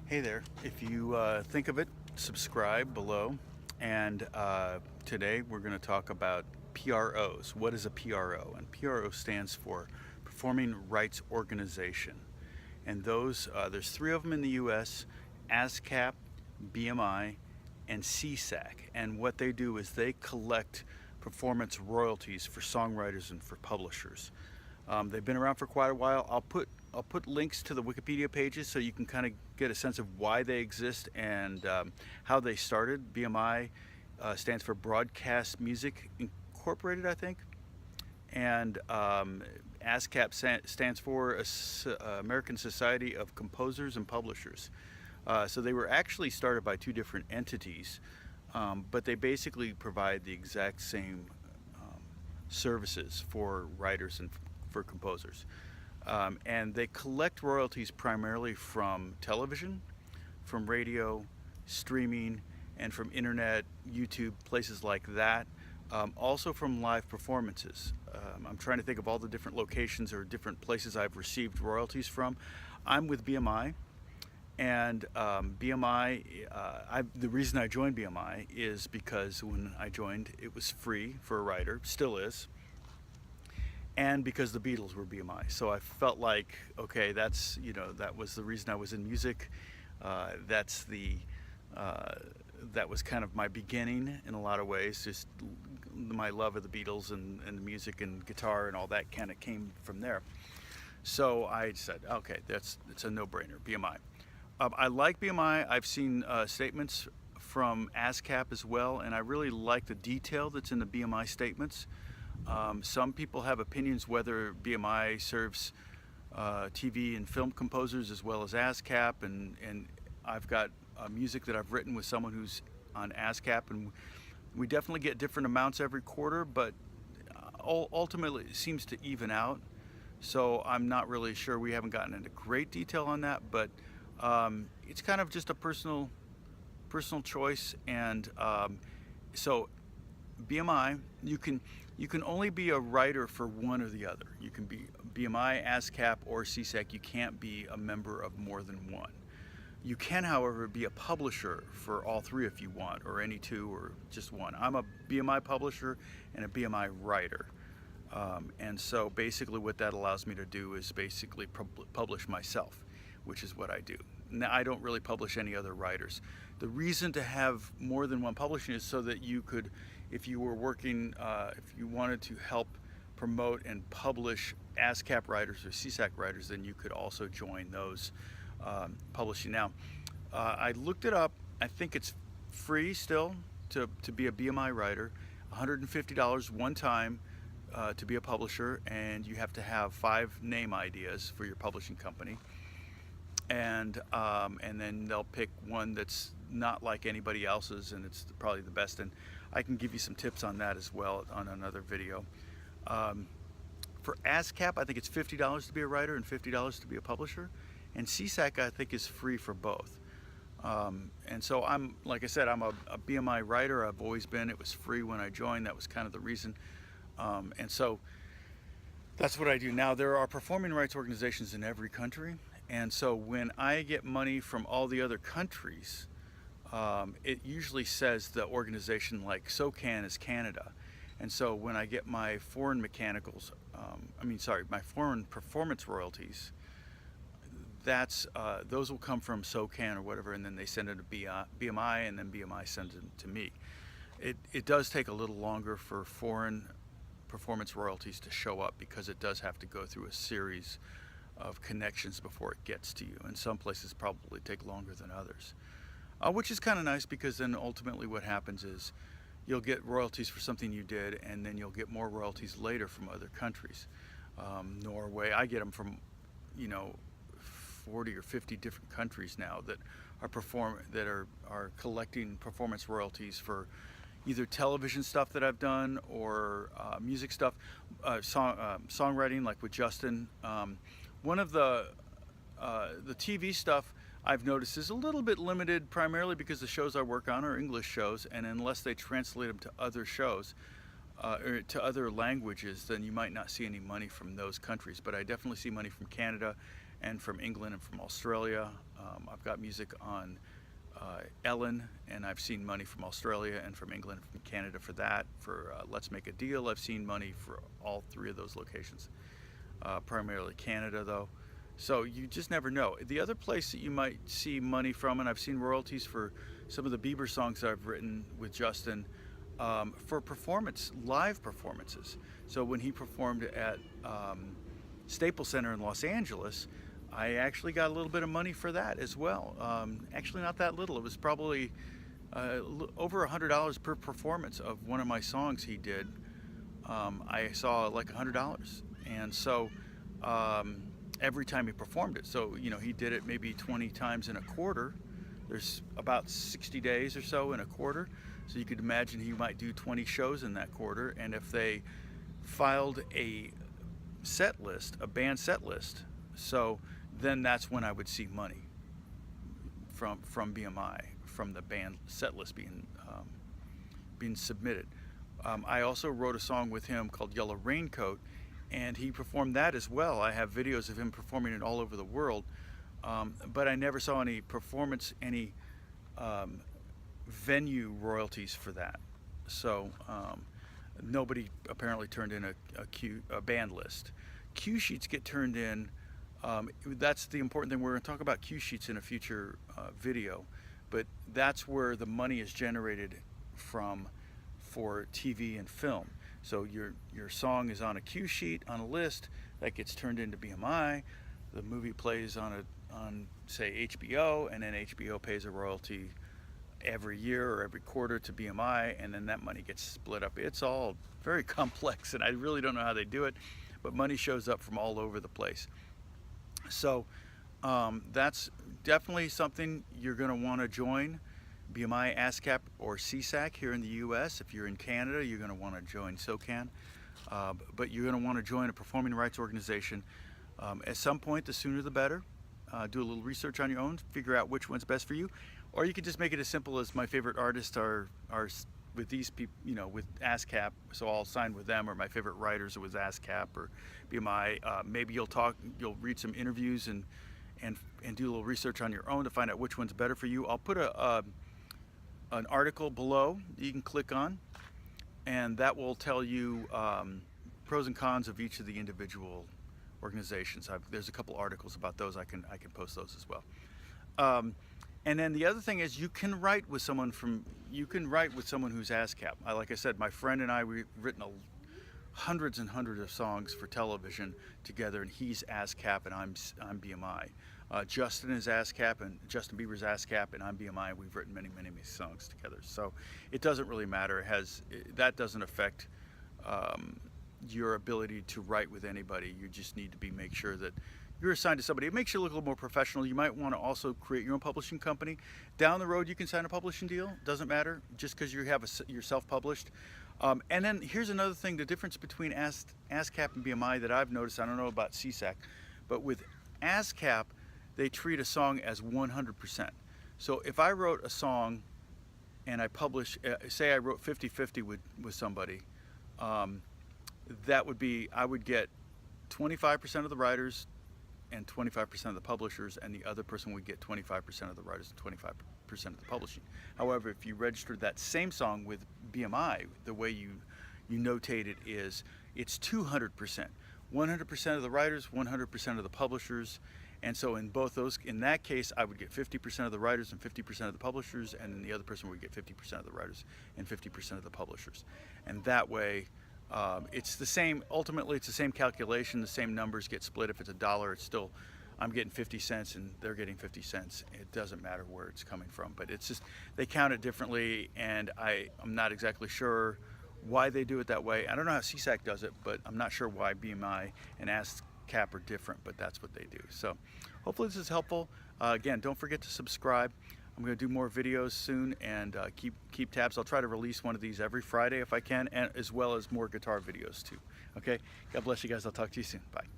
Hey there. If you think of it, subscribe below. And today we're going to talk about PROs. What is a PRO? And PRO stands for Performing Rights Organization. And those, there's three of them in the US: ASCAP, BMI, and CSAC. And what they do is they collect performance royalties for songwriters and for publishers. They've been around for quite a while. I'll put links to the Wikipedia pages so you can kind of get a sense of why they exist and how they started. BMI stands for Broadcast Music Incorporated, I think, and ASCAP stands for American Society of Composers and Publishers. So they were actually started by two different entities, but they basically provide the exact same services for writers and for composers. And they collect royalties primarily from television, from radio, streaming, and from internet, YouTube, places like that. Also from live performances. I'm trying to think of all the different locations or different places I've received royalties from. I'm with BMI, and BMI, the reason I joined BMI is because when I joined, it was free for a writer, still is, and because the Beatles were BMI. So I felt like, okay, that's, that was the reason I was in music. That was kind of my beginning in a lot of ways. Just my love of the Beatles and the music and guitar and all that kind of came from there. So I said, okay, it's a no-brainer, BMI. I like BMI. I've seen statements from ASCAP as well, and I really like the detail that's in the BMI statements. Some people have opinions whether BMI serves TV and film composers as well as ASCAP, and I've got music that I've written with someone who's on ASCAP, and we definitely get different amounts every quarter, but ultimately it seems to even out. So I'm not really sure. We haven't gotten into great detail on that, but it's kind of just a personal choice. And so BMI, you can only be a writer for one or the other. You can be BMI, ASCAP, or CSAC. You can't be a member of more than one. You can, however, be a publisher for all three if you want, or any two, or just one. I'm a BMI publisher and a BMI writer. And so basically what that allows me to do is basically publish myself, which is what I do. Now, I don't really publish any other writers. The reason to have more than one publishing is so that you could, if you were working, if you wanted to help promote and publish ASCAP writers or CSAC writers, then you could also join those publishing. Now, I looked it up. I think it's free still to be a BMI writer, $150 one time to be a publisher, and you have to have 5 name ideas for your publishing company. And then they'll pick one that's not like anybody else's, and it's probably the best. And I can give you some tips on that as well on another video. For ASCAP, I think it's $50 to be a writer and $50 to be a publisher. And CSAC, I think, is free for both. And so like I said, I'm a BMI writer. I've always been. It was free when I joined. That was kind of the reason. And so that's what I do. Now, there are performing rights organizations in every country. And so when I get money from all the other countries, it usually says the organization, like SOCAN is Canada. And so when I get my foreign mechanicals, my foreign performance royalties, those will come from SOCAN or whatever, and then they send it to BMI, and then BMI sends it to me. It does take a little longer for foreign performance royalties to show up because it does have to go through a series of connections before it gets to you, and some places probably take longer than others, which is kind of nice, because then ultimately what happens is you'll get royalties for something you did, and then you'll get more royalties later from other countries. Norway, I get them from 40 or 50 different countries now that are collecting performance royalties for either television stuff that I've done or music stuff, songwriting, like with Justin. One of the TV stuff I've noticed is a little bit limited, primarily because the shows I work on are English shows, and unless they translate them to other shows or to other languages, then you might not see any money from those countries. But I definitely see money from Canada and from England and from Australia. I've got music on Ellen, and I've seen money from Australia and from England and from Canada for that. For Let's Make a Deal, I've seen money for all 3 of those locations. Primarily Canada though. So you just never know. The other place that you might see money from, and I've seen royalties for some of the Bieber songs I've written with Justin, for live performances. So when he performed at Staples Center in Los Angeles, I actually got a little bit of money for that as well. Actually not that little, it was probably over $100 per performance of one of my songs he did. I saw like $100, and so every time he performed it. So, you know, he did it maybe 20 times in a quarter. There's about 60 days or so in a quarter. So you could imagine he might do 20 shows in that quarter. And if they filed a set list, a band set list, so then that's when I would see money from BMI, from the band set list being submitted. I also wrote a song with him called Yellow Raincoat, and he performed that as well. I have videos of him performing it all over the world, but I never saw any venue royalties for that. So nobody apparently turned in a band list. Cue sheets get turned in. That's the important thing. We're going to talk about cue sheets in a future video, but that's where the money is generated from for TV and film. So your song is on a cue sheet, on a list, that gets turned into BMI. The movie plays on say HBO, and then HBO pays a royalty every year or every quarter to BMI, and then that money gets split up. It's all very complex, and I really don't know how they do it, but money shows up from all over the place. So that's definitely something you're going to want to join. BMI, ASCAP, or CSAC here in the US. If you're in Canada, you're going to want to join SOCAN. But you're going to want to join a performing rights organization. At some point, the sooner the better. Do a little research on your own, figure out which one's best for you. Or you could just make it as simple as my favorite artists are with these people, you know, with ASCAP, so I'll sign with them, or my favorite writers are with ASCAP or BMI. Maybe you'll read some interviews and do a little research on your own to find out which one's better for you. I'll put an article below that you can click on, and that will tell you pros and cons of each of the individual organizations. There's a couple articles about those. I can post those as well. And then the other thing is you can write with someone who's ASCAP. Like I said, my friend and we've written hundreds and hundreds of songs for television together, and he's ASCAP and I'm BMI. Justin is ASCAP, and Justin Bieber's ASCAP, and I'm BMI. We've written many, many, many songs together. So it doesn't really matter. That doesn't affect your ability to write with anybody. You just need to make sure that you're assigned to somebody. It makes you look a little more professional. You might want to also create your own publishing company. Down the road, you can sign a publishing deal. Doesn't matter, just because you're self-published. And then here's another thing: the difference between ASCAP and BMI that I've noticed. I don't know about CSAC, but with ASCAP, they treat a song as 100%. So if I wrote a song and I publish, say I wrote 50-50 with somebody, that would be, I would get 25% of the writers and 25% of the publishers, and the other person would get 25% of the writers and 25% of the publishing. However, if you registered that same song with BMI, the way you notate it is, it's 200%. 100% of the writers, 100% of the publishers. And so in that case, I would get 50% of the writers and 50% of the publishers, and then the other person would get 50% of the writers and 50% of the publishers. And that way, it's the same, ultimately it's the same calculation, the same numbers get split. If it's $1, it's still, I'm getting 50 cents and they're getting 50 cents. It doesn't matter where it's coming from, but it's just, they count it differently, and I'm not exactly sure why they do it that way. I don't know how CSAC does it, but I'm not sure why BMI and ASCAP are different, but that's what they do. So hopefully this is helpful. Again, don't forget to subscribe. I'm going to do more videos soon, and keep tabs. I'll try to release one of these every Friday if I can, and as well as more guitar videos too. Okay, God bless you guys. I'll talk to you soon. Bye.